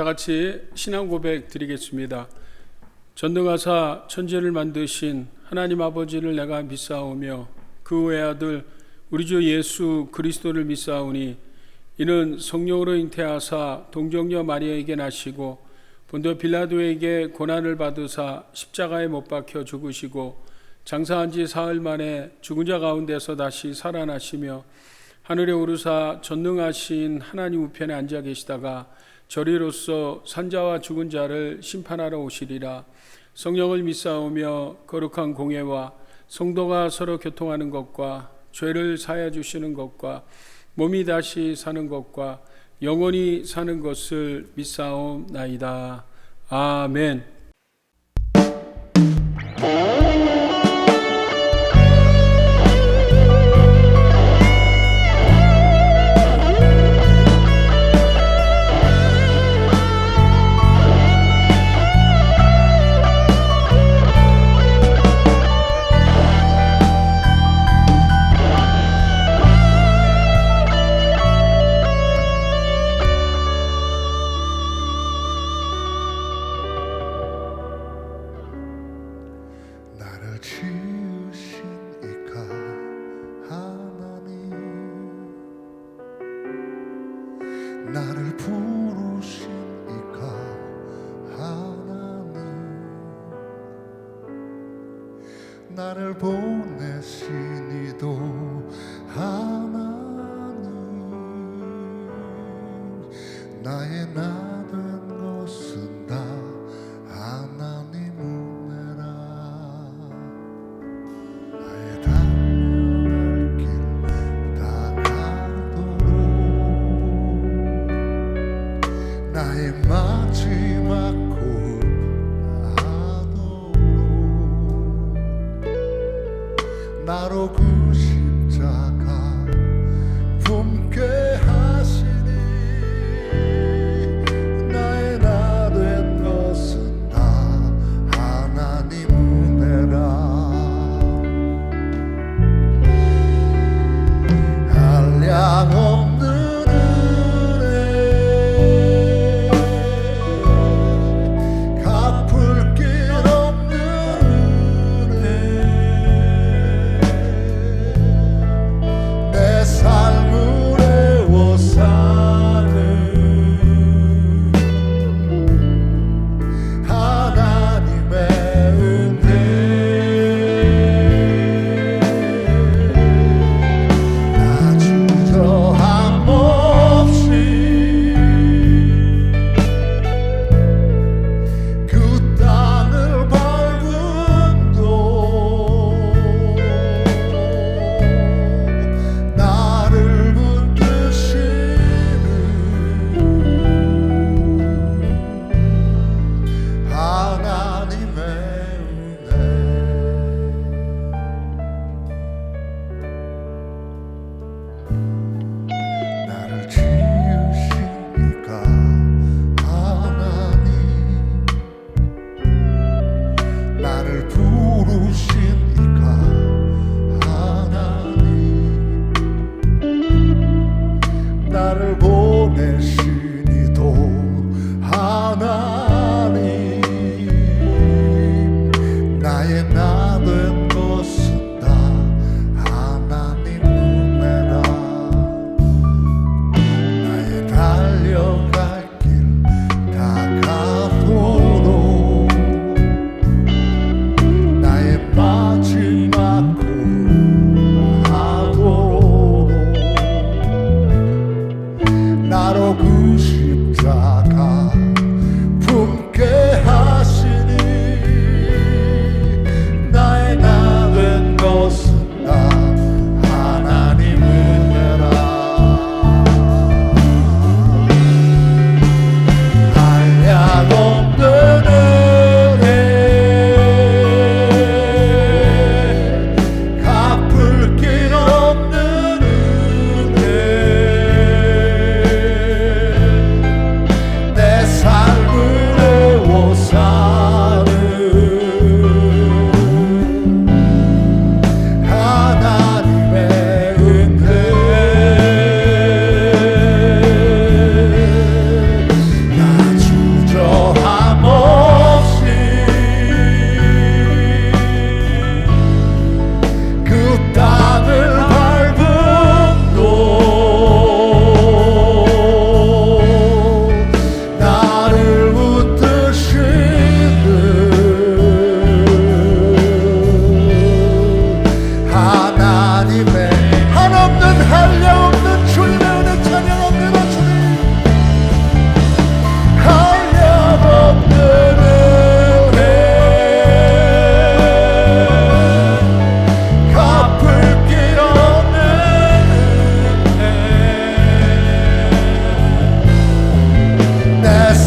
다 같이 신앙 고백 드리겠습니다. 전능하사 천지를 만드신 하나님 아버지를 내가 믿사오며 그 외아들 우리 주 예수 그리스도를 믿사오니 이는 성령으로 잉태하사 동정녀 마리아에게 나시고 본도 빌라도에게 고난을 받으사 십자가에 못 박혀 죽으시고 장사한 지 사흘 만에 죽은 자 가운데서 다시 살아나시며 하늘에 오르사 전능하신 하나님 우편에 앉아 계시다가 저리로서 산자와 죽은 자를 심판하러 오시리라. 성령을 믿사오며 거룩한 공예와 성도가 서로 교통하는 것과 죄를 사하여 주시는 것과 몸이 다시 사는 것과 영원히 사는 것을 믿사옵나이다. 아멘. 나를 부르신 이가 하나님, 나를 보내신 이도 하나님, 나의 나 된 것은 다 하나님 은혜라. 나의 달려갈 길 다 가도록 나의 마지막 호흡 하도록 나로 그 십자가 품게 하시니 나의 나 된 것은 다 하나님 은혜라. 한량 없는 나를 보내신 이도 하나님, 나의 나 된 것은 다 하나님 은혜라. 나의 달려갈 길 다 가도록 나의 마지막 호흡 하도록 나로 그 십자가 품게 하시니 나의 나 된 것은 다 하나님 은혜라. 한량 없는 은혜 갚을 길 없는 은혜 내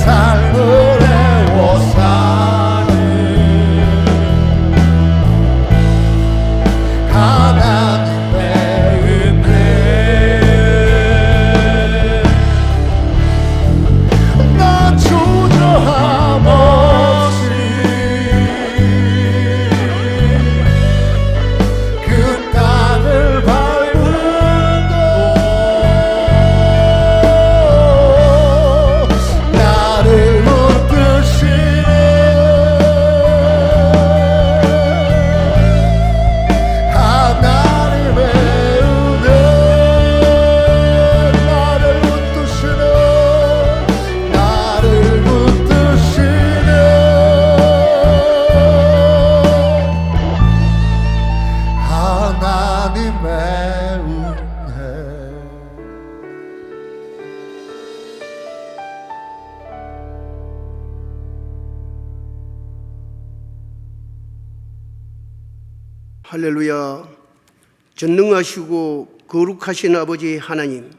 삶을 해워 사는 하나님의 은혜 나 주저함 없이 그 땅을 밟으도 나를 붙드시네 하나님의 은혜 나를 붙드시네 나를 붙드시네 하나님의 은혜 할렐루야. 전능하시고 거룩하신 아버지 하나님,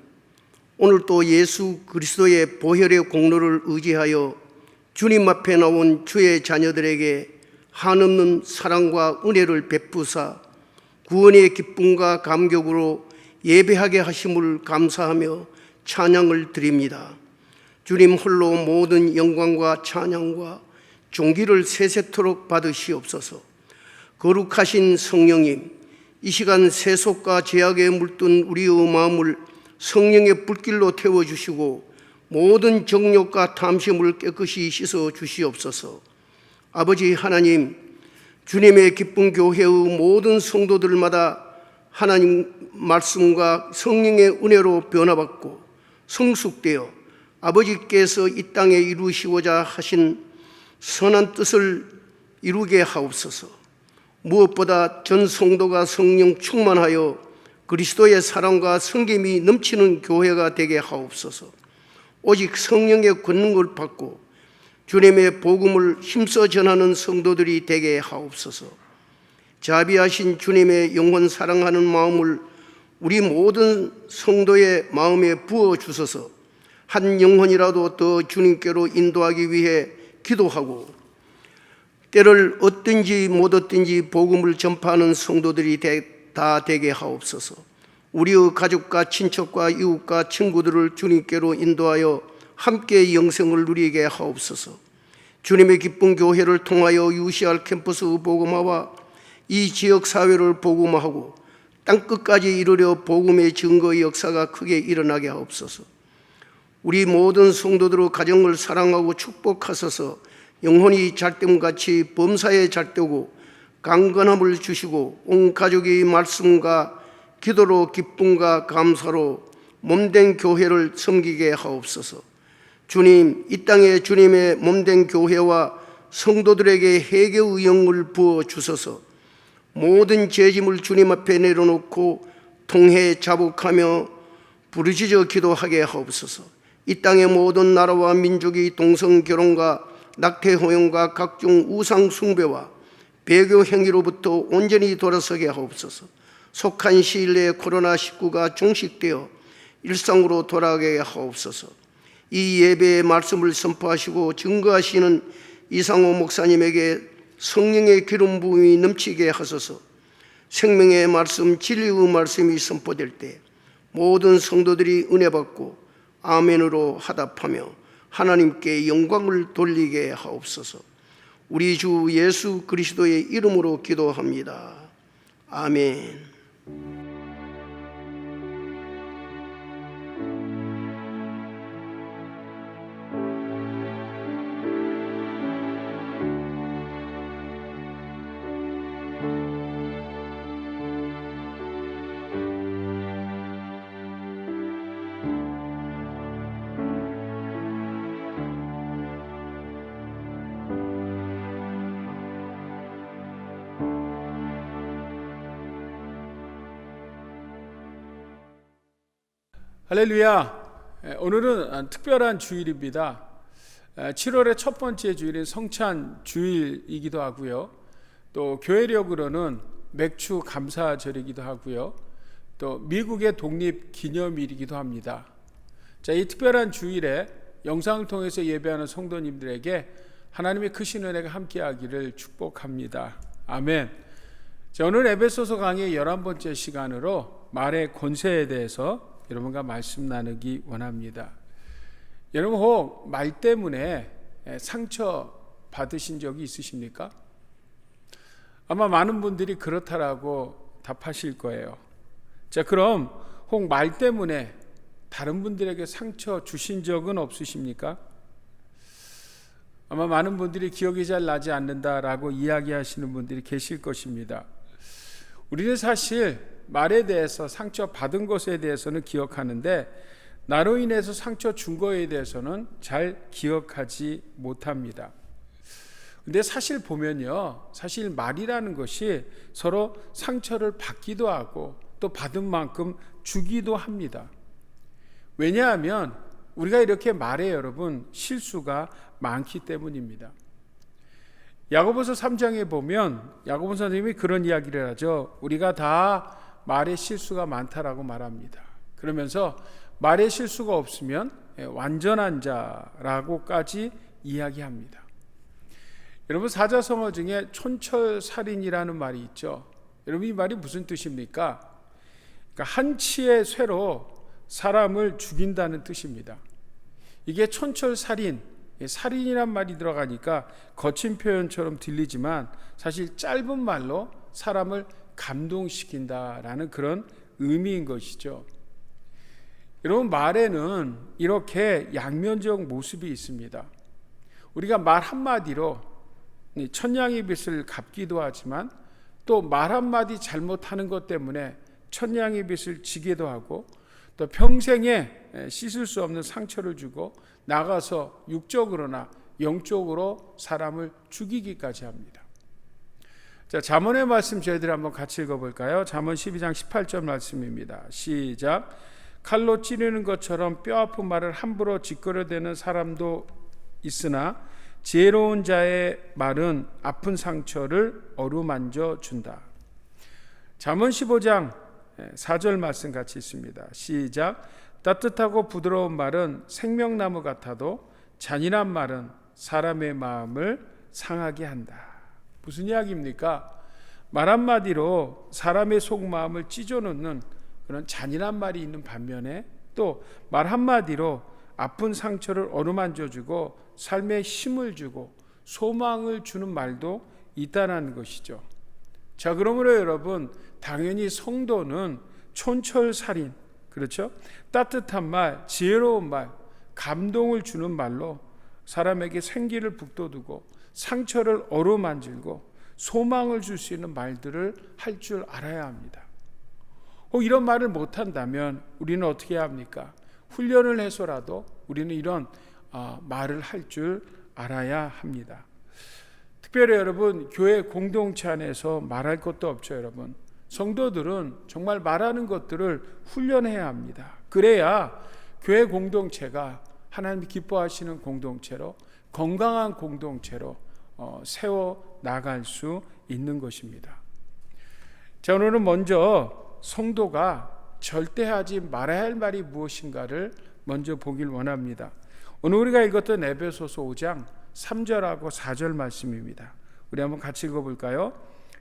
오늘 또 예수 그리스도의 보혈의 공로를 의지하여 주님 앞에 나온 주의 자녀들에게 한없는 사랑과 은혜를 베푸사 구원의 기쁨과 감격으로 예배하게 하심을 감사하며 찬양을 드립니다. 주님 홀로 모든 영광과 찬양과 존귀를 세세토록 받으시옵소서. 거룩하신 성령님, 이 시간 세속과 죄악에 물든 우리의 마음을 성령의 불길로 태워주시고 모든 정욕과 탐심을 깨끗이 씻어 주시옵소서. 아버지 하나님, 주님의 기쁜 교회의 모든 성도들마다 하나님 말씀과 성령의 은혜로 변화받고 성숙되어 아버지께서 이 땅에 이루시고자 하신 선한 뜻을 이루게 하옵소서. 무엇보다 전 성도가 성령 충만하여 그리스도의 사랑과 성김이 넘치는 교회가 되게 하옵소서. 오직 성령의 권능을 받고 주님의 복음을 힘써 전하는 성도들이 되게 하옵소서. 자비하신 주님의 영원 사랑하는 마음을 우리 모든 성도의 마음에 부어 주소서. 한 영혼이라도 더 주님께로 인도하기 위해 기도하고 때를 얻든지 못 얻든지 복음을 전파하는 성도들이 다 되게 하옵소서. 우리의 가족과 친척과 이웃과 친구들을 주님께로 인도하여 함께 영생을 누리게 하옵소서. 주님의 기쁜 교회를 통하여 UCR 캠퍼스 복음화와 이 지역 사회를 복음화하고 땅끝까지 이르려 복음의 증거의 역사가 크게 일어나게 하옵소서. 우리 모든 성도들의 가정을 사랑하고 축복하소서. 영혼이 잘됨같이 범사에 잘되고 강건함을 주시고 온 가족이 말씀과 기도로 기쁨과 감사로 몸된 교회를 섬기게 하옵소서. 주님, 이 땅에 주님의 몸된 교회와 성도들에게 회개의 영을 부어 주소서. 모든 죄짐을 주님 앞에 내려놓고 통회 자복하며 부르짖어 기도하게 하옵소서. 이 땅의 모든 나라와 민족이 동성 결혼과 낙태 허용과 각종 우상 숭배와 배교 행위로부터 온전히 돌아서게 하옵소서. 속한 시일 내에 코로나19가 종식되어 일상으로 돌아가게 하옵소서. 이 예배의 말씀을 선포하시고 증거하시는 이상호 목사님에게 성령의 기름 부음이 넘치게 하소서. 생명의 말씀, 진리의 말씀이 선포될 때 모든 성도들이 은혜 받고 아멘으로 화답하며 하나님께 영광을 돌리게 하옵소서. 우리 주 예수 그리스도의 이름으로 기도합니다. 아멘. 할렐루야. 오늘은 특별한 주일입니다. 7월의 첫 번째 주일인 성찬 주일이기도 하고요. 또 교회력으로는 맥주 감사절이기도 하고요. 또 미국의 독립 기념일이기도 합니다. 자, 이 특별한 주일에 영상을 통해서 예배하는 성도님들에게 하나님의 크신 은혜가 함께하기를 축복합니다. 아멘. 자, 오늘 에베소서 강의 11번째 시간으로 말의 권세에 대해서 여러분과 말씀 나누기 원합니다. 여러분 혹 말 때문에 상처 받으신 적이 있으십니까? 아마 많은 분들이 그렇다라고 답하실 거예요. 자, 그럼 혹 말 때문에 다른 분들에게 상처 주신 적은 없으십니까? 아마 많은 분들이 기억이 잘 나지 않는다라고 이야기하시는 분들이 계실 것입니다. 우리는 사실 말에 대해서 상처 받은 것에 대해서는 기억하는데 나로 인해서 상처 준 거에 대해서는 잘 기억하지 못합니다. 근데 사실 보면요, 사실 말이라는 것이 서로 상처를 받기도 하고 또 받은 만큼 주기도 합니다. 왜냐하면 우리가 이렇게 말에 여러분 실수가 많기 때문입니다. 야고보서 3장에 보면 야고보 선생님이 그런 이야기를 하죠. 우리가 다 말에 실수가 많다라고 말합니다. 그러면서 말에 실수가 없으면 완전한 자라고까지 이야기합니다. 여러분 사자성어 중에 촌철살인이라는 말이 있죠. 여러분 이 말이 무슨 뜻입니까? 그러니까 한치의 쇠로 사람을 죽인다는 뜻입니다. 이게 촌철살인, 살인이란 말이 들어가니까 거친 표현처럼 들리지만 사실 짧은 말로 사람을 감동시킨다라는 그런 의미인 것이죠. 여러분 말에는 이렇게 양면적 모습이 있습니다. 우리가 말 한마디로 천냥의 빚을 갚기도 하지만 또 말 한마디 잘못하는 것 때문에 천냥의 빚을 지기도 하고 또 평생에 씻을 수 없는 상처를 주고 나가서 육적으로나 영적으로 사람을 죽이기까지 합니다. 자, 잠언의 말씀 저희들이 한번 같이 읽어볼까요? 잠언 12장 18절 말씀입니다. 시작. 칼로 찌르는 것처럼 뼈아픈 말을 함부로 짓거려대는 사람도 있으나 지혜로운 자의 말은 아픈 상처를 어루만져 준다. 잠언 15장 4절 말씀 같이 있습니다. 시작. 따뜻하고 부드러운 말은 생명나무 같아도 잔인한 말은 사람의 마음을 상하게 한다. 무슨 이야기입니까? 말 한마디로 사람의 속마음을 찢어놓는 그런 잔인한 말이 있는 반면에 또 말 한마디로 아픈 상처를 어루만져주고 삶에 힘을 주고 소망을 주는 말도 있다는 것이죠. 자, 그러므로 여러분 당연히 성도는 촌철살인, 그렇죠? 따뜻한 말, 지혜로운 말, 감동을 주는 말로 사람에게 생기를 북돋우고 상처를 어루만지고 소망을 줄 수 있는 말들을 할 줄 알아야 합니다. 이런 말을 못한다면 우리는 어떻게 해야 합니까? 훈련을 해서라도 우리는 이런 말을 할 줄 알아야 합니다. 특별히 여러분 교회 공동체 안에서 말할 것도 없죠. 여러분 성도들은 정말 말하는 것들을 훈련해야 합니다. 그래야 교회 공동체가 하나님이 기뻐하시는 공동체로 건강한 공동체로 세워 나갈 수 있는 것입니다. 자, 오늘은 먼저 성도가 절대 하지 말아야 할 말이 무엇인가를 먼저 보길 원합니다. 오늘 우리가 읽었던 에베소서 5장 3절하고 4절 말씀입니다. 우리 한번 같이 읽어볼까요?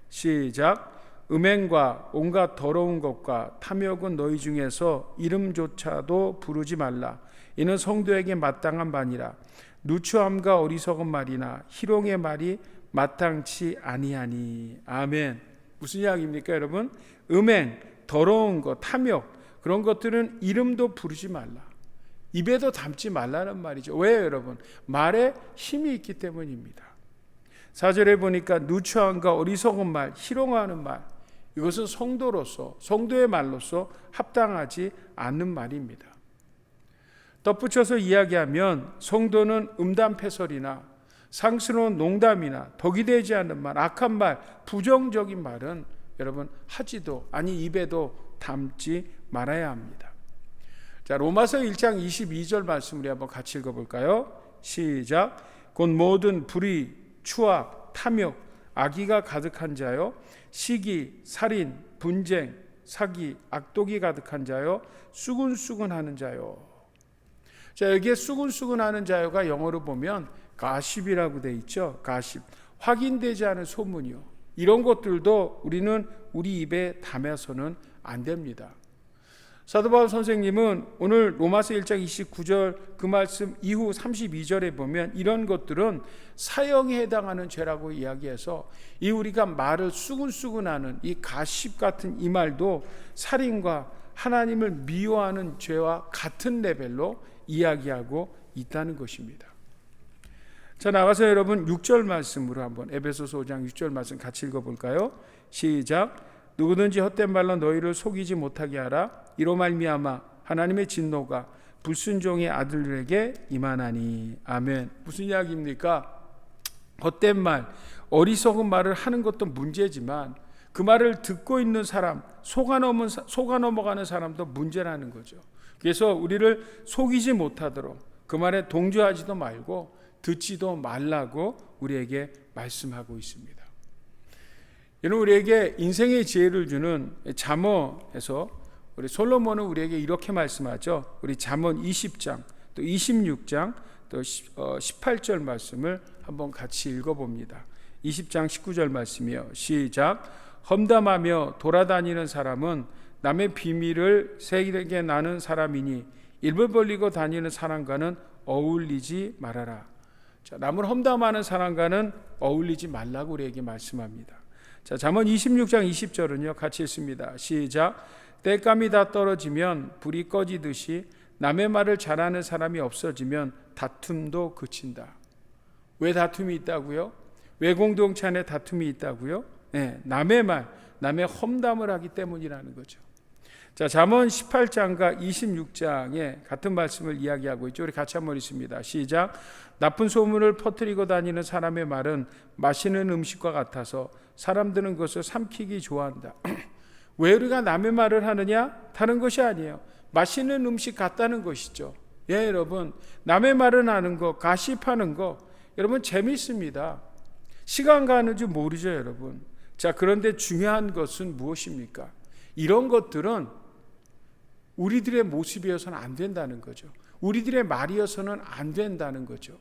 시작. 음행과 온갖 더러운 것과 탐욕은 너희 중에서 이름조차도 부르지 말라. 이는 성도에게 마땅한 바니라. 누추함과 어리석은 말이나 희롱의 말이 마땅치 아니하니. 아멘. 무슨 이야기입니까 여러분? 음행, 더러운 것, 탐욕, 그런 것들은 이름도 부르지 말라. 입에도 담지 말라는 말이죠. 왜요 여러분? 말에 힘이 있기 때문입니다. 4절에 보니까 누추함과 어리석은 말, 희롱하는 말, 이것은 성도로서, 성도의 말로서 합당하지 않는 말입니다. 덧붙여서 이야기하면 성도는 음담패설이나 상스러운 농담이나 덕이 되지 않는 말, 악한 말, 부정적인 말은 여러분 하지도 아니 입에도 담지 말아야 합니다. 자, 로마서 1장 22절 말씀 우리 한번 같이 읽어볼까요? 시작. 곧 모든 불의, 추악, 탐욕, 악의가 가득한 자요, 시기, 살인, 분쟁, 사기, 악독이 가득한 자요, 수군수군하는 자요. 자, 여기에 수근수근하는 자유가 영어로 보면 가십이라고 돼 있죠. 가십. 확인되지 않은 소문이요. 이런 것들도 우리는 우리 입에 담아서는 안 됩니다. 사도 바울 선생님은 오늘 로마서 1장 29절 그 말씀 이후 32절에 보면 이런 것들은 사형에 해당하는 죄라고 이야기해서 이 우리가 말을 수근수근하는 이 가십 같은 이 말도 살인과 하나님을 미워하는 죄와 같은 레벨로 이야기하고 있다는 것입니다. 자, 나가서 여러분 6절 말씀으로 한번 에베소서 5장 6절 말씀 같이 읽어볼까요? 시작. 누구든지 헛된 말로 너희를 속이지 못하게 하라. 이로 말미암아 하나님의 진노가 불순종의 아들들에게 임하나니. 아멘. 무슨 이야기입니까? 헛된 말, 어리석은 말을 하는 것도 문제지만 그 말을 듣고 있는 사람, 속아 넘어가는 사람도 문제라는 거죠. 그래서 우리를 속이지 못하도록 그 말에 동조하지도 말고 듣지도 말라고 우리에게 말씀하고 있습니다. 이는 우리에게 인생의 지혜를 주는 잠언에서 우리 솔로몬은 우리에게 이렇게 말씀하죠. 우리 잠언 20장 또 26장 또 18절 말씀을 한번 같이 읽어봅니다. 20장 19절 말씀이요. 시작. 험담하며 돌아다니는 사람은 남의 비밀을 새기게 나는 사람이니 입을 벌리고 다니는 사람과는 어울리지 말아라. 자, 남을 험담하는 사람과는 어울리지 말라고 우리에게 말씀합니다. 자, 잠언 26장 20절은요. 같이 읽습니다. 시작. 땔감이 다 떨어지면 불이 꺼지듯이 남의 말을 잘하는 사람이 없어지면 다툼도 그친다. 왜 다툼이 있다고요? 왜 공동체 안에 다툼이 있다고요? 네, 남의 말, 남의 험담을 하기 때문이라는 거죠. 자, 잠언 18장과 26장에 같은 말씀을 이야기하고 있죠. 우리 같이 한번 읽습니다. 시작. 나쁜 소문을 퍼뜨리고 다니는 사람의 말은 맛있는 음식과 같아서 사람들은 그것을 삼키기 좋아한다. 왜 우리가 남의 말을 하느냐? 다른 것이 아니에요. 맛있는 음식 같다는 것이죠. 예, 여러분, 남의 말을 하는 거, 가십하는 거, 여러분 재미있습니다. 시간 가는 줄 모르죠, 여러분. 자, 그런데 중요한 것은 무엇입니까? 이런 것들은 우리들의 모습이어서는 안 된다는 거죠. 우리들의 말이어서는 안 된다는 거죠.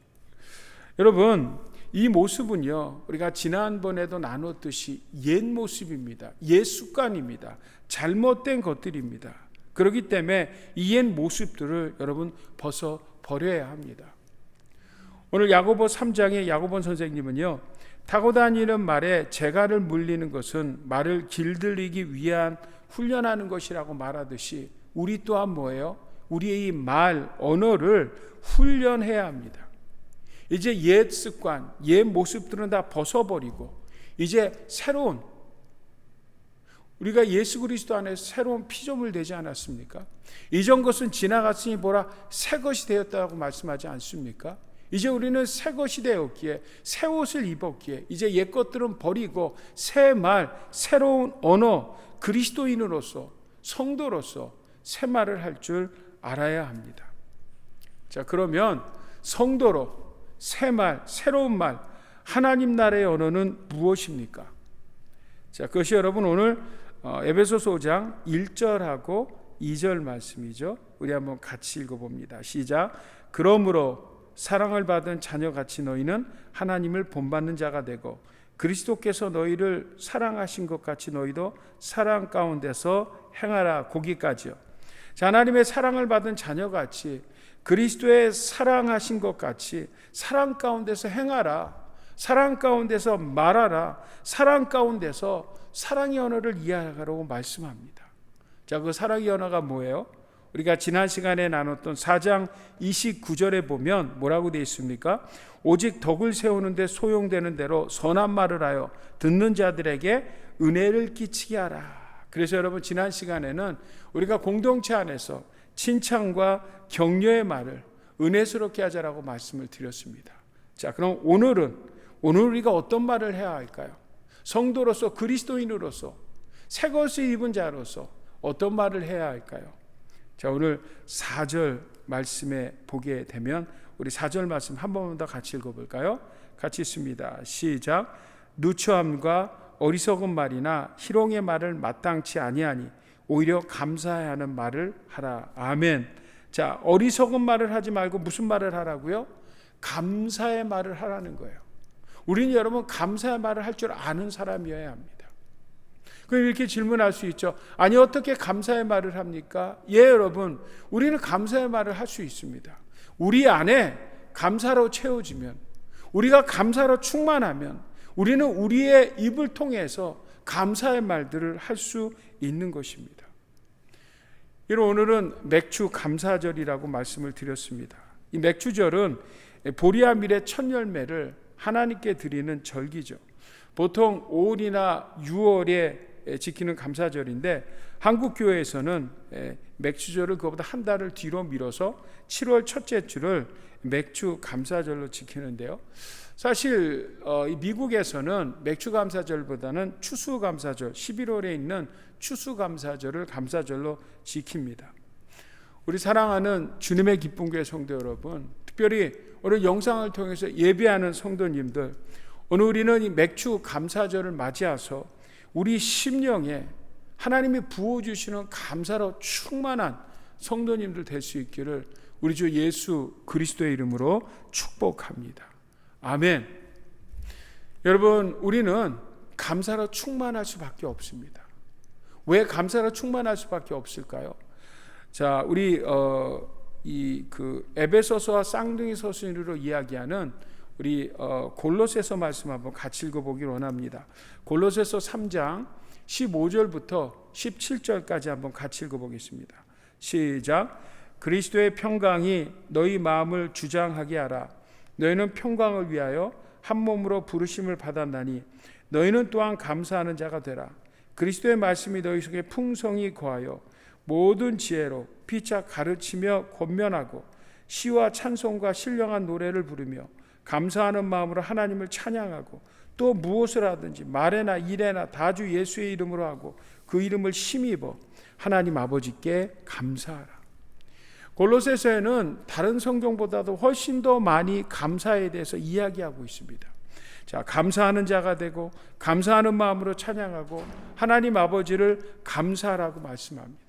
여러분, 이 모습은요, 우리가 지난번에도 나눴듯이 옛 모습입니다. 옛 습관입니다. 잘못된 것들입니다. 그렇기 때문에 이 옛 모습들을 여러분 벗어 버려야 합니다. 오늘 야고보 3장의 야고본 선생님은요, 타고 다니는 말에 재갈을 물리는 것은 말을 길들이기 위한 훈련하는 것이라고 말하듯이 우리 또한 뭐예요? 우리의 이 말, 언어를 훈련해야 합니다. 이제 옛 습관, 옛 모습들은 다 벗어버리고 이제 새로운, 우리가 예수 그리스도 안에서 새로운 피조물 되지 않았습니까? 이전 것은 지나갔으니 보라 새 것이 되었다고 말씀하지 않습니까? 이제 우리는 새 것이 되었기에 새 옷을 입었기에 이제 옛 것들은 버리고 새 말, 새로운 언어, 그리스도인으로서 성도로서 새 말을 할 줄 알아야 합니다. 자, 그러면 성도로 새 말, 새로운 말, 하나님 나라의 언어는 무엇입니까? 자, 그것이 여러분 오늘 에베소서 5장 1절하고 2절 말씀이죠. 우리 한번 같이 읽어봅니다. 시작. 그러므로 사랑을 받은 자녀같이 너희는 하나님을 본받는 자가 되고 그리스도께서 너희를 사랑하신 것 같이 너희도 사랑 가운데서 행하라. 거기까지요. 자, 하나님의 사랑을 받은 자녀같이 그리스도의 사랑하신 것 같이 사랑 가운데서 행하라. 사랑 가운데서 말하라. 사랑 가운데서 사랑의 언어를 이해하라고 말씀합니다. 자, 그 사랑의 언어가 뭐예요? 우리가 지난 시간에 나눴던 4장 29절에 보면 뭐라고 되어 있습니까? 오직 덕을 세우는 데 소용되는 대로 선한 말을 하여 듣는 자들에게 은혜를 끼치게 하라. 그래서 여러분 지난 시간에는 우리가 공동체 안에서 칭찬과 격려의 말을 은혜스럽게 하자라고 말씀을 드렸습니다. 자, 그럼 오늘 우리가 어떤 말을 해야 할까요? 성도로서 그리스도인으로서 새 것을 입은 자로서 어떤 말을 해야 할까요? 자, 오늘 4절 말씀에 보게 되면 우리 4절 말씀 한 번만 더 같이 읽어볼까요? 같이 읽습니다. 시작. 누추함과 어리석은 말이나 희롱의 말을 마땅치 아니하니 오히려 감사해야 하는 말을 하라. 아멘. 자, 어리석은 말을 하지 말고 무슨 말을 하라고요? 감사의 말을 하라는 거예요. 우리는 여러분 감사의 말을 할 줄 아는 사람이어야 합니다. 그럼 이렇게 질문할 수 있죠. 아니 어떻게 감사의 말을 합니까? 예, 여러분, 우리는 감사의 말을 할 수 있습니다. 우리 안에 감사로 채워지면, 우리가 감사로 충만하면 우리는 우리의 입을 통해서 감사의 말들을 할 수 있는 것입니다. 오늘은 맥주 감사절이라고 말씀을 드렸습니다. 이 맥주절은 보리와 밀의 첫 열매를 하나님께 드리는 절기죠. 보통 5월이나 6월에 지키는 감사절인데 한국 교회에서는 맥주절을 그것보다 한 달을 뒤로 미뤄서 7월 첫째 주를 맥주 감사절로 지키는데요. 사실 미국에서는 맥주 감사절보다는 추수 감사절, 11월에 있는 추수 감사절을 감사절로 지킵니다. 우리 사랑하는 주님의 기쁨 교회 성도 여러분, 특별히 오늘 영상을 통해서 예배하는 성도님들, 오늘 우리는 이 맥주 감사절을 맞이해서 우리 심령에 하나님이 부어주시는 감사로 충만한 성도님들 될 수 있기를 우리 주 예수 그리스도의 이름으로 축복합니다. 아멘. 여러분, 우리는 감사로 충만할 수밖에 없습니다. 왜 감사로 충만할 수밖에 없을까요? 자, 우리 에베소서와 쌍둥이 서신으로 이야기하는 우리 골로새서 말씀 한번 같이 읽어보길 원합니다. 골로새서 3장 15절부터 17절까지 한번 같이 읽어보겠습니다. 시작. 그리스도의 평강이 너희 마음을 주장하게 하라. 너희는 평강을 위하여 한 몸으로 부르심을 받았나니 너희는 또한 감사하는 자가 되라. 그리스도의 말씀이 너희 속에 풍성히 거하여 모든 지혜로 피차 가르치며 권면하고 시와 찬송과 신령한 노래를 부르며 감사하는 마음으로 하나님을 찬양하고 또 무엇을 하든지 말에나 일에나 다 주 예수의 이름으로 하고 그 이름을 힘입어 하나님 아버지께 감사하라. 골로새서에는 다른 성경보다도 훨씬 더 많이 감사에 대해서 이야기하고 있습니다. 자, 감사하는 자가 되고 감사하는 마음으로 찬양하고 하나님 아버지를 감사하라고 말씀합니다.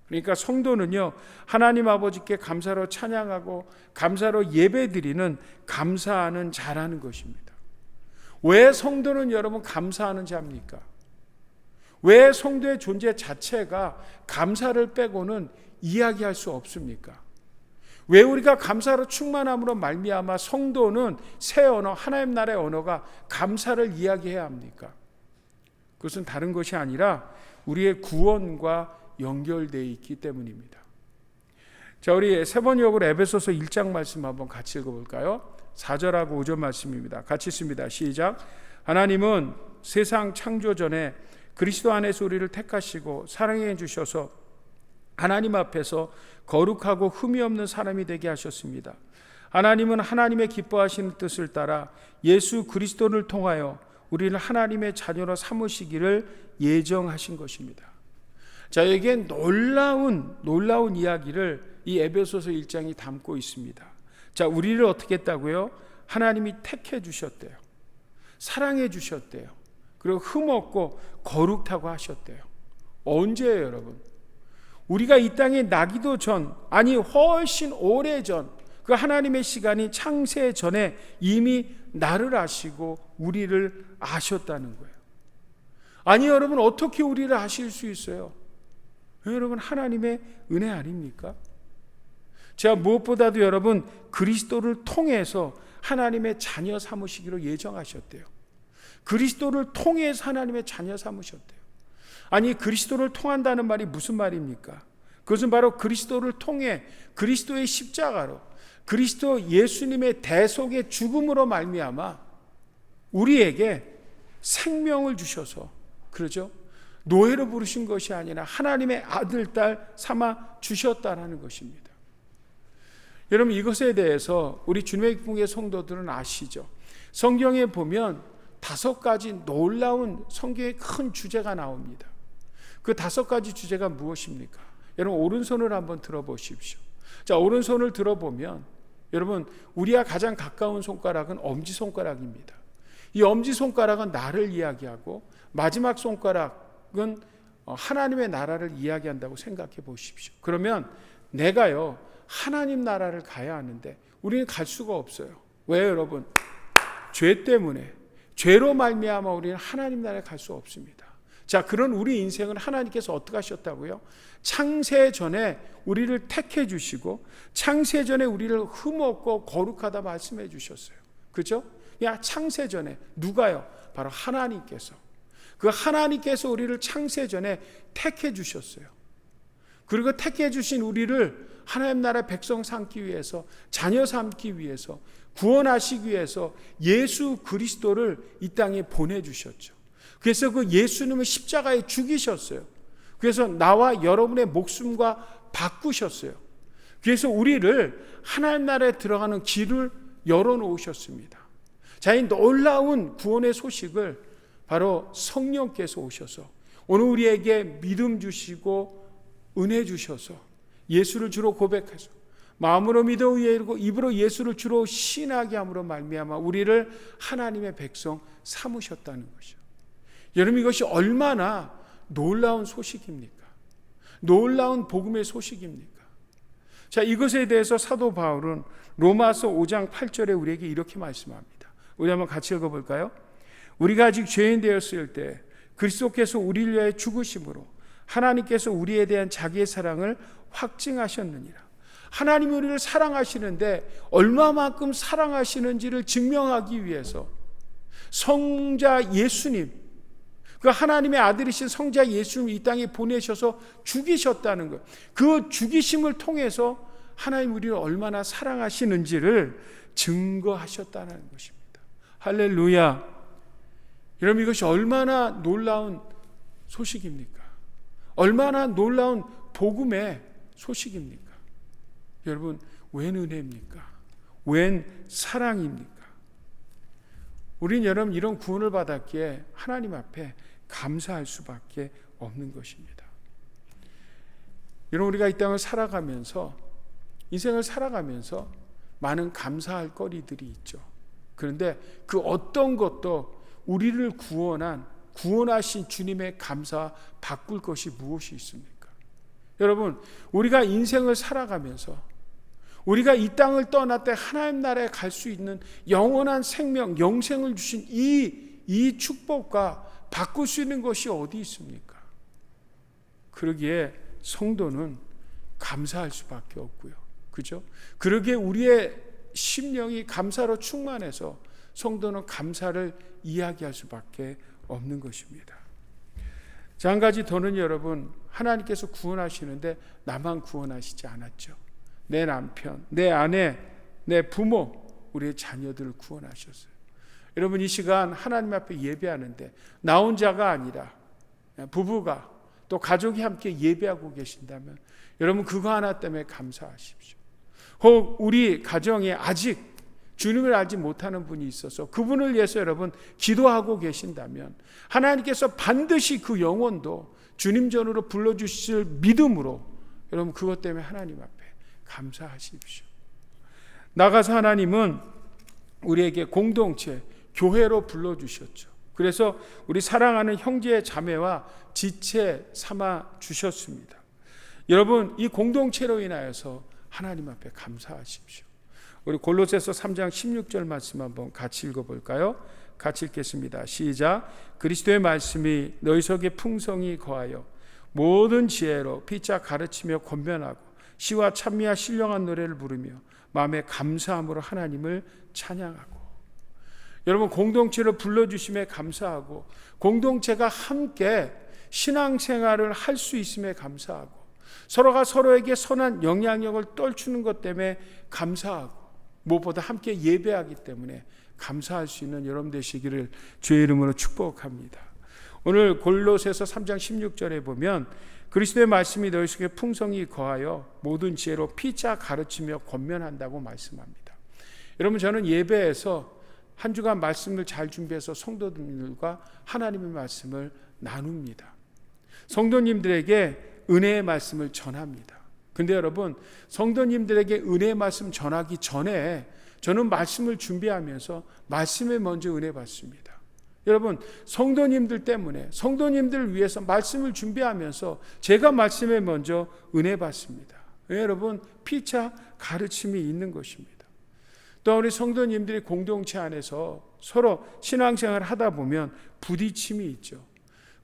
그러니까 성도는요, 하나님 아버지께 감사로 찬양하고 감사로 예배드리는 감사하는 자라는 것입니다. 왜 성도는 여러분 감사하는 자입니까? 왜 성도의 존재 자체가 감사를 빼고는 이야기할 수 없습니까? 왜 우리가 감사로 충만함으로 말미암아 성도는 새 언어, 하나님 나라의 언어가 감사를 이야기해야 합니까? 그것은 다른 것이 아니라 우리의 구원과 연결되어 있기 때문입니다. 자, 우리 세 번역으로 에베소서 1장 말씀 한번 같이 읽어볼까요? 4절하고 5절 말씀입니다. 같이 읽습니다. 시작. 하나님은 세상 창조 전에 그리스도 안에서 우리를 택하시고 사랑해 주셔서 하나님 앞에서 거룩하고 흠이 없는 사람이 되게 하셨습니다. 하나님은 하나님의 기뻐하시는 뜻을 따라 예수 그리스도를 통하여 우리를 하나님의 자녀로 삼으시기를 예정하신 것입니다. 자, 여기에 놀라운 이야기를 이 에베소서 1장이 담고 있습니다. 자, 우리를 어떻게 했다고요? 하나님이 택해 주셨대요. 사랑해 주셨대요. 그리고 흠없고 거룩하고 하셨대요. 언제예요, 여러분? 우리가 이 땅에 나기도 전, 아니 훨씬 오래전, 그 하나님의 시간이 창세 전에 이미 나를 아시고 우리를 아셨다는 거예요. 아니 여러분, 어떻게 우리를 아실 수 있어요? 여러분, 하나님의 은혜 아닙니까? 제가 무엇보다도 여러분, 그리스도를 통해서 하나님의 자녀 삼으시기로 예정하셨대요. 그리스도를 통해서 하나님의 자녀 삼으셨대요. 아니, 그리스도를 통한다는 말이 무슨 말입니까? 그것은 바로 그리스도를 통해 그리스도의 십자가로, 그리스도 예수님의 대속의 죽음으로 말미암아 우리에게 생명을 주셔서, 그러죠? 노예로 부르신 것이 아니라 하나님의 아들, 딸 삼아 주셨다라는 것입니다. 여러분, 이것에 대해서 우리 주님의 기쁨의 성도들은 아시죠? 성경에 보면 5가지 놀라운 성경의 큰 주제가 나옵니다. 그 5가지 주제가 무엇입니까? 여러분, 오른손을 한번 들어보십시오. 자, 오른손을 들어보면 여러분, 우리와 가장 가까운 손가락은 엄지손가락입니다. 이 엄지손가락은 나를 이야기하고 마지막 손가락은 하나님의 나라를 이야기한다고 생각해 보십시오. 그러면 내가요, 하나님 나라를 가야 하는데 우리는 갈 수가 없어요. 왜요, 여러분? 죄 때문에, 죄로 말미암아 우리는 하나님 나라에 갈 수 없습니다. 자, 그런 우리 인생을 하나님께서 어떻게 하셨다고요? 창세 전에 우리를 택해 주시고 창세 전에 우리를 흠없고 거룩하다 말씀해 주셨어요. 그죠? 야, 창세 전에 누가요? 바로 하나님께서. 그 하나님께서 우리를 창세 전에 택해 주셨어요. 그리고 택해 주신 우리를 하나님 나라의 백성 삼기 위해서, 자녀 삼기 위해서, 구원하시기 위해서 예수 그리스도를 이 땅에 보내주셨죠. 그래서 그 예수님을 십자가에 죽이셨어요. 그래서 나와 여러분의 목숨과 바꾸셨어요. 그래서 우리를 하나님 나라에 들어가는 길을 열어놓으셨습니다. 자, 이 놀라운 구원의 소식을 바로 성령께서 오셔서 오늘 우리에게 믿음 주시고 은혜 주셔서 예수를 주로 고백해서 마음으로 믿어 의에 이르고 입으로 예수를 주로 신하게 함으로 말미암아 우리를 하나님의 백성 삼으셨다는 것이죠. 여러분, 이것이 얼마나 놀라운 소식입니까? 놀라운 복음의 소식입니까? 자, 이것에 대해서 사도 바울은 로마서 5장 8절에 우리에게 이렇게 말씀합니다. 우리 한번 같이 읽어볼까요? 우리가 아직 죄인 되었을 때 그리스도께서 우리를 위하여 죽으심으로 하나님께서 우리에 대한 자기의 사랑을 확증하셨느니라. 하나님이 우리를 사랑하시는데 얼마만큼 사랑하시는지를 증명하기 위해서 성자 예수님, 그 하나님의 아들이신 성자 예수님을 이 땅에 보내셔서 죽이셨다는 것. 그 죽이심을 통해서 하나님 우리를 얼마나 사랑하시는지를 증거하셨다는 것입니다. 할렐루야. 여러분, 이것이 얼마나 놀라운 소식입니까? 얼마나 놀라운 복음의 소식입니까? 여러분, 웬 은혜입니까? 웬 사랑입니까? 우린 여러분 이런 구원을 받았기에 하나님 앞에 감사할 수밖에 없는 것입니다. 여러분, 우리가 이 땅을 살아가면서, 인생을 살아가면서 많은 감사할 거리들이 있죠. 그런데 그 어떤 것도 우리를 구원하신 주님의 감사 바꿀 것이 무엇이 있습니까? 여러분, 우리가 인생을 살아가면서 우리가 이 땅을 떠날 때 하나님 나라에 갈 수 있는 영원한 생명, 영생을 주신 이 축복과 바꿀 수 있는 것이 어디 있습니까? 그러기에 성도는 감사할 수밖에 없고요. 그죠? 그러기에 우리의 심령이 감사로 충만해서 성도는 감사를 이야기할 수밖에 없는 것입니다. 자, 한 가지 더는 여러분, 하나님께서 구원하시는데 나만 구원하시지 않았죠. 내 남편, 내 아내, 내 부모, 우리의 자녀들을 구원하셨어요. 여러분, 이 시간 하나님 앞에 예배하는데 나 혼자가 아니라 부부가 또 가족이 함께 예배하고 계신다면 여러분, 그거 하나 때문에 감사하십시오. 혹 우리 가정에 아직 주님을 알지 못하는 분이 있어서 그분을 위해서 여러분 기도하고 계신다면 하나님께서 반드시 그 영혼도 주님 전으로 불러주실 믿음으로 여러분 그것 때문에 하나님 앞에 감사하십시오. 나가서 하나님은 우리에게 공동체, 교회로 불러주셨죠. 그래서 우리 사랑하는 형제 자매와 지체 삼아 주셨습니다. 여러분, 이 공동체로 인하여서 하나님 앞에 감사하십시오. 우리 골로새서 3장 16절 말씀 한번 같이 읽어볼까요? 같이 읽겠습니다. 시작. 그리스도의 말씀이 너희 속에 풍성히 거하여 모든 지혜로 피차 가르치며 권면하고 시와 찬미와 신령한 노래를 부르며 마음에 감사함으로 하나님을 찬양하고. 여러분, 공동체를 불러주심에 감사하고 공동체가 함께 신앙생활을 할 수 있음에 감사하고 서로가 서로에게 선한 영향력을 떨치는 것 때문에 감사하고 무엇보다 함께 예배하기 때문에 감사할 수 있는 여러분 되시기를 주의 이름으로 축복합니다. 오늘 골로새서 3장 16절에 보면 그리스도의 말씀이 너희 속에 풍성히 거하여 모든 지혜로 피차 가르치며 권면한다고 말씀합니다. 여러분, 저는 예배에서 한 주간 말씀을 잘 준비해서 성도들과 하나님의 말씀을 나눕니다. 성도님들에게 은혜의 말씀을 전합니다. 근데 여러분, 성도님들에게 은혜의 말씀 전하기 전에 저는 말씀을 준비하면서 말씀에 먼저 은혜 받습니다. 여러분, 성도님들 때문에, 성도님들을 위해서 말씀을 준비하면서 제가 말씀에 먼저 은혜 받습니다. 여러분, 피차 가르침이 있는 것입니다. 또 우리 성도님들이 공동체 안에서 서로 신앙생활을 하다 보면 부딪힘이 있죠.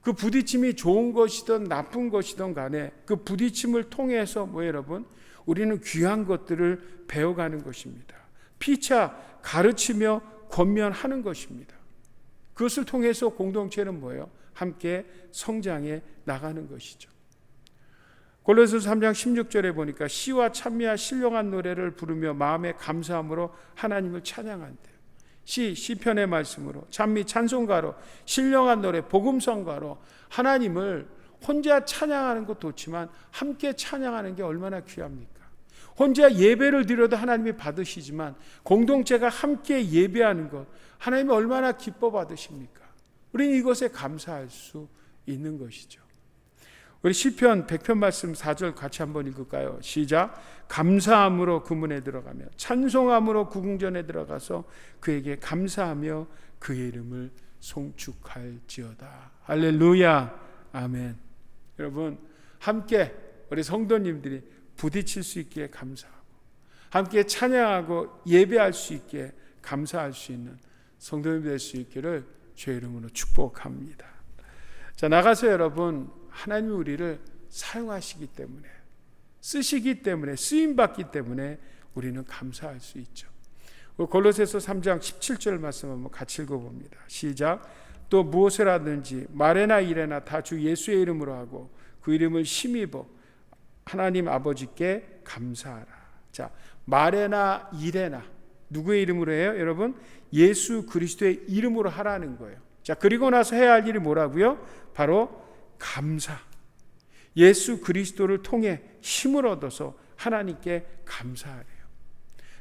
그 부딪힘이 좋은 것이든 나쁜 것이든 간에 그 부딪힘을 통해서 여러분, 우리는 귀한 것들을 배워가는 것입니다. 피차 가르치며 권면하는 것입니다. 그것을 통해서 공동체는 뭐예요? 함께 성장해 나가는 것이죠. 골로새서 3장 16절에 보니까 시와 찬미와 신령한 노래를 부르며 마음에 감사함으로 하나님을 찬양한대요. 시편의 말씀으로, 찬미 찬송가로, 신령한 노래 복음성가로 하나님을 혼자 찬양하는 것도 좋지만 함께 찬양하는 게 얼마나 귀합니까? 혼자 예배를 드려도 하나님이 받으시지만 공동체가 함께 예배하는 것, 하나님이 얼마나 기뻐 받으십니까? 우리는 이것에 감사할 수 있는 것이죠. 우리 시편 100편 말씀 4절 같이 한번 읽을까요? 시작. 감사함으로 그 문에 들어가며 찬송함으로 그 궁전에 들어가서 그에게 감사하며 그의 이름을 송축할지어다. 할렐루야. 아멘. 여러분, 함께 우리 성도님들이 부딪힐 수 있기에 감사하고 함께 찬양하고 예배할 수 있기에 감사할 수 있는 성도님이 될 수 있기를 주의 이름으로 축복합니다. 자, 나가서 여러분, 하나님이 우리를 사용하시기 때문에, 쓰시기 때문에, 쓰임받기 때문에 우리는 감사할 수 있죠. 골로새서 3장 17절 말씀 한번 같이 읽어봅니다. 시작. 또 무엇을 하든지 말에나 일에나 다 주 예수의 이름으로 하고 그 이름을 힘입어 하나님 아버지께 감사하라. 자, 말에나 일에나 누구의 이름으로 해요? 여러분, 예수 그리스도의 이름으로 하라는 거예요. 자, 그리고 나서 해야 할 일이 뭐라고요? 바로 감사. 예수 그리스도를 통해 힘을 얻어서 하나님께 감사하래요.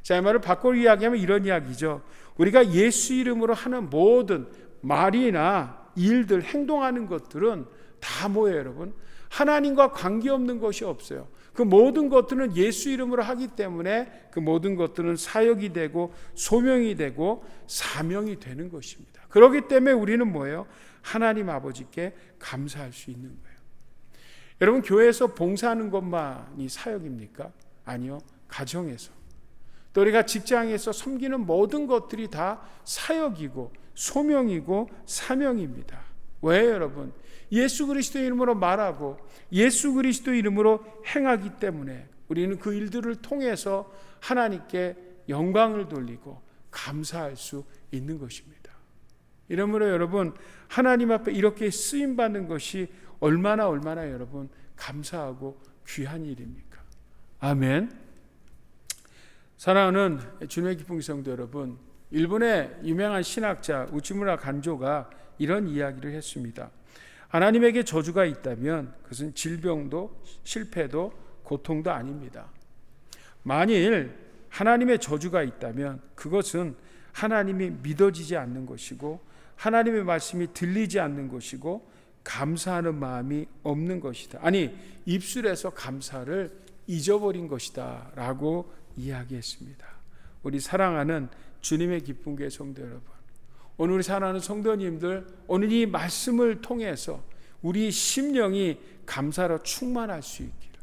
자, 이 말을 바꿔 이야기하면 이런 이야기죠. 우리가 예수 이름으로 하는 모든 말이나 일들, 행동하는 것들은 다 뭐예요, 여러분? 하나님과 관계없는 것이 없어요. 그 모든 것들은 예수 이름으로 하기 때문에 그 모든 것들은 사역이 되고 소명이 되고 사명이 되는 것입니다. 그렇기 때문에 우리는 뭐예요? 하나님 아버지께 감사할 수 있는 거예요. 여러분, 교회에서 봉사하는 것만이 사역입니까? 아니요. 가정에서, 또 우리가 직장에서 섬기는 모든 것들이 다 사역이고 소명이고 사명입니다. 왜 여러분? 예수 그리스도 이름으로 말하고 예수 그리스도 이름으로 행하기 때문에 우리는 그 일들을 통해서 하나님께 영광을 돌리고 감사할 수 있는 것입니다. 이러므로 여러분, 하나님 앞에 이렇게 쓰임받는 것이 얼마나 여러분 감사하고 귀한 일입니까? 아멘. 사랑하는 주님의 기쁨 성도 여러분, 일본의 유명한 신학자 우치무라 간조가 이런 이야기를 했습니다. 하나님에게 저주가 있다면 그것은 질병도 실패도 고통도 아닙니다. 만일 하나님의 저주가 있다면 그것은 하나님이 믿어지지 않는 것이고 하나님의 말씀이 들리지 않는 것이고 감사하는 마음이 없는 것이다. 아니, 입술에서 감사를 잊어버린 것이다 라고 이야기했습니다. 우리 사랑하는 주님의 기쁨 교회 성도 여러분, 오늘 우리 사랑하는 성도님들, 오늘 이 말씀을 통해서 우리 심령이 감사로 충만할 수 있기를,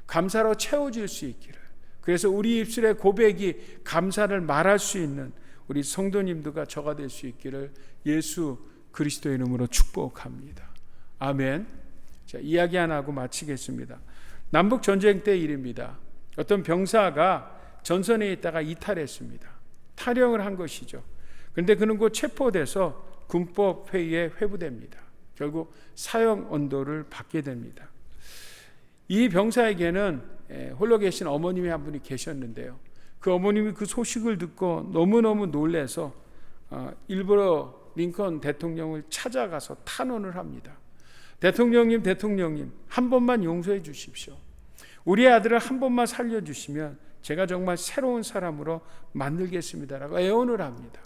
감사로 채워질 수 있기를, 그래서 우리 입술의 고백이 감사를 말할 수 있는 우리 성도님들과 저가 될 수 있기를 예수 그리스도의 이름으로 축복합니다. 아멘. 자, 이야기 하나 하고 마치겠습니다. 남북 전쟁 때 일입니다. 어떤 병사가 전선에 있다가 이탈했습니다. 탈영을 한 것이죠. 그런데 그는 곧 체포돼서 군법 회의에 회부됩니다. 결국 사형 언도를 받게 됩니다. 이 병사에게는 홀로 계신 어머님이 한 분이 계셨는데요. 그 어머님이 그 소식을 듣고 너무너무 놀라서 일부러 링컨 대통령을 찾아가서 탄원을 합니다. 대통령님, 한 번만 용서해 주십시오. 우리 아들을 한 번만 살려주시면 제가 정말 새로운 사람으로 만들겠습니다라고 애원을 합니다.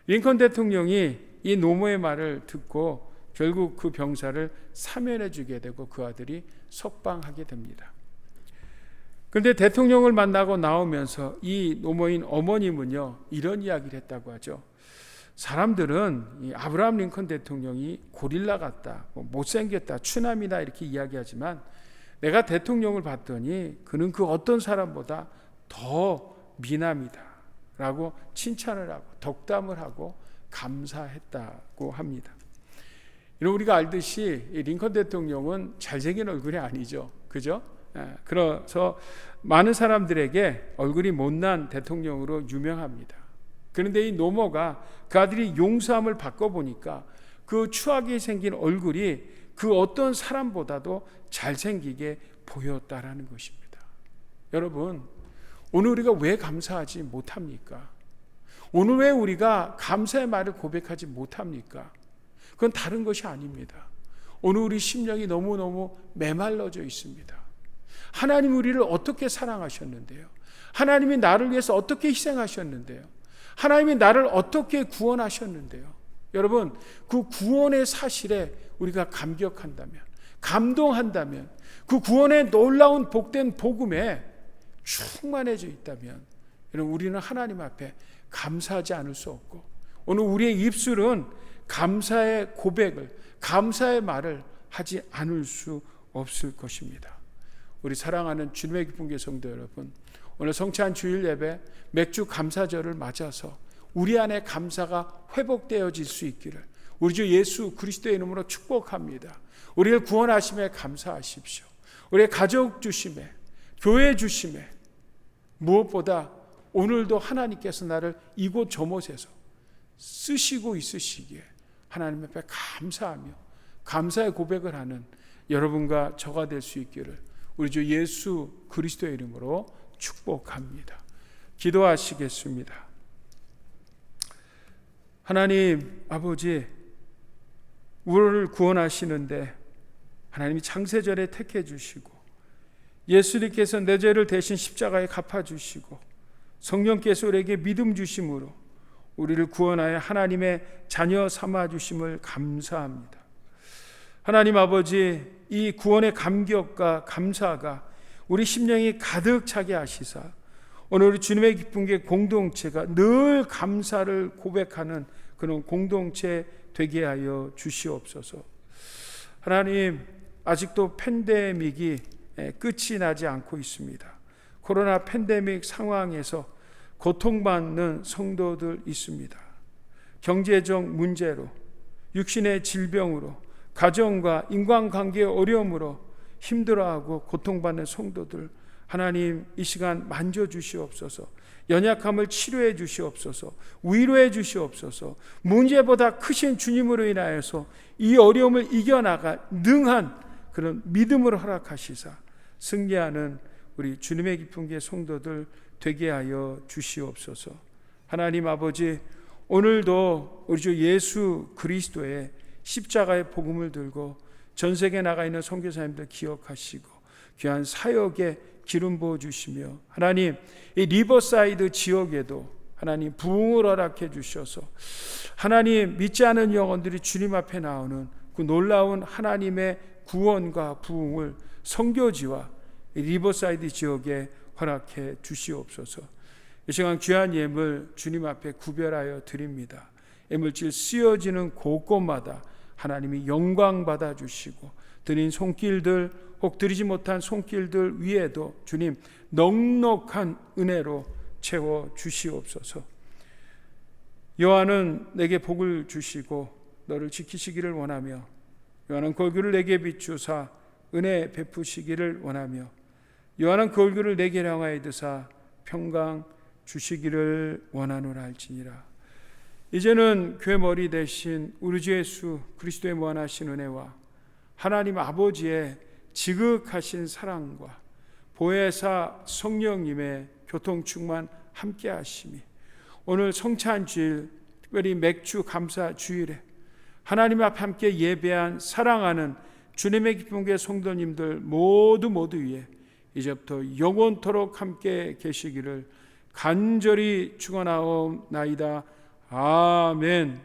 링컨 대통령이 이 노모의 말을 듣고 결국 그 병사를 사면해 주게 되고 그 아들이 석방하게 됩니다. 그런데 대통령을 만나고 나오면서 이 노모인 어머님은요, 이런 이야기를 했다고 하죠. 사람들은 이 아브라함 링컨 대통령이 고릴라 같다, 못생겼다, 추남이다 이렇게 이야기하지만 내가 대통령을 봤더니 그는 그 어떤 사람보다 더 미남이다 라고 칭찬을 하고 덕담을 하고 감사했다고 합니다. 우리가 알듯이 링컨 대통령은 잘생긴 얼굴이 아니죠. 그죠? 그래서 많은 사람들에게 얼굴이 못난 대통령으로 유명합니다. 그런데 이 노모가 그 아들이 용서함을 바꿔보니까 그 추하게 생긴 얼굴이 그 어떤 사람보다도 잘생기게 보였다라는 것입니다. 여러분, 오늘 우리가 왜 감사하지 못합니까? 오늘 왜 우리가 감사의 말을 고백하지 못합니까? 그건 다른 것이 아닙니다. 오늘 우리 심령이 너무너무 메말라져 있습니다. 하나님 우리를 어떻게 사랑하셨는데요? 하나님이 나를 위해서 어떻게 희생하셨는데요? 하나님이 나를 어떻게 구원하셨는데요? 여러분, 그 구원의 사실에 우리가 감격한다면, 감동한다면, 그 구원의 놀라운 복된 복음에 충만해져 있다면, 여러분, 우리는 하나님 앞에 감사하지 않을 수 없고, 오늘 우리의 입술은 감사의 고백을, 감사의 말을 하지 않을 수 없을 것입니다. 우리 사랑하는 주님의 기쁜 교회 성도 여러분, 오늘 성찬 주일 예배 맥주 감사절을 맞아서 우리 안에 감사가 회복되어질 수 있기를 우리 주 예수 그리스도의 이름으로 축복합니다. 우리를 구원하심에 감사하십시오. 우리의 가족 주심에, 교회 주심에, 무엇보다 오늘도 하나님께서 나를 이곳 저곳에서 쓰시고 있으시기에 하나님 앞에 감사하며 감사의 고백을 하는 여러분과 저가 될 수 있기를 우리 주 예수 그리스도의 이름으로 축복합니다. 기도하시겠습니다. 하나님 아버지, 우리를 구원하시는데 하나님이 창세전에 택해 주시고 예수님께서 내 죄를 대신 십자가에 갚아 주시고 성령께서 우리에게 믿음 주심으로 우리를 구원하여 하나님의 자녀 삼아 주심을 감사합니다. 하나님 아버지, 이 구원의 감격과 감사가 우리 심령이 가득 차게 하시사 오늘 우리 주님의 기쁜 게 공동체가 늘 감사를 고백하는 그런 공동체 되게 하여 주시옵소서. 하나님, 아직도 팬데믹이 끝이 나지 않고 있습니다. 코로나 팬데믹 상황에서 고통받는 성도들 있습니다. 경제적 문제로, 육신의 질병으로, 가정과 인간관계의 어려움으로 힘들어하고 고통받는 성도들, 하나님 이 시간 만져주시옵소서. 연약함을 치료해 주시옵소서. 위로해 주시옵소서. 문제보다 크신 주님으로 인하여서 이 어려움을 이겨나가 능한 그런 믿음을 허락하시사 승리하는 우리 주님의 기쁜 게 성도들 되게 하여 주시옵소서. 하나님 아버지, 오늘도 우리 주 예수 그리스도의 십자가의 복음을 들고 전 세계에 나가 있는 선교사님들 기억하시고 귀한 사역에 기름 부어 주시며 하나님, 이 리버사이드 지역에도 하나님 부흥을 허락해 주셔서 하나님 믿지 않은 영혼들이 주님 앞에 나오는 그 놀라운 하나님의 구원과 부흥을 선교지와 리버사이드 지역에 허락해 주시옵소서. 이 시간 귀한 예물 주님 앞에 구별하여 드립니다. 예물질 쓰여지는 곳곳마다 하나님이 영광 받아 주시고 드린 손길들, 혹 드리지 못한 손길들 위에도 주님 넉넉한 은혜로 채워 주시옵소서. 여호와는 내게 복을 주시고 너를 지키시기를 원하며 여호와는 그 얼굴을 내게 비추사 은혜 베푸시기를 원하며 여호와는 그 얼굴을 내게 향하여 드사 평강 주시기를 원하노라 할지니라. 이제는 교회 머리 대신 우리 주 예수 그리스도의 무한하신 은혜와 하나님 아버지의 지극하신 사랑과 보혜사 성령님의 교통 충만 함께 하심이 오늘 성찬주일, 특별히 맥주 감사 주일에 하나님 앞에 함께 예배한 사랑하는 주님의 기쁜 교회 성도님들 모두 위에 이제부터 영원토록 함께 계시기를 간절히 축원하옵나이다. 아멘.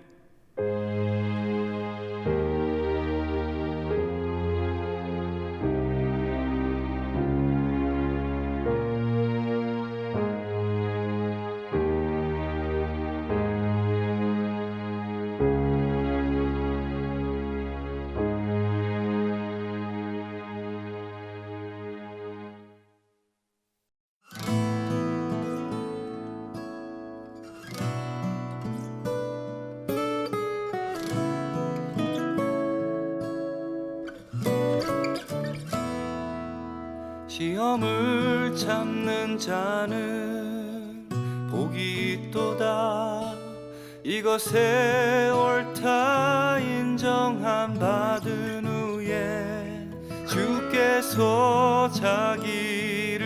시험을 참는 자는 복이 있도다. 이것에 옳다 인정함 받은 후에 주께서 자기를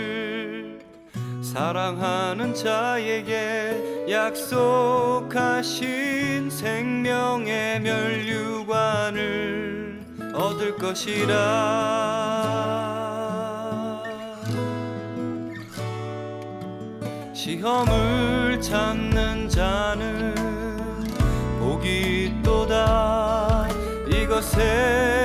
사랑하는 자에게 약속하신 생명의 멸류관을 얻을 것이라. 시험을 참는 자는 복이 있도다. 이것에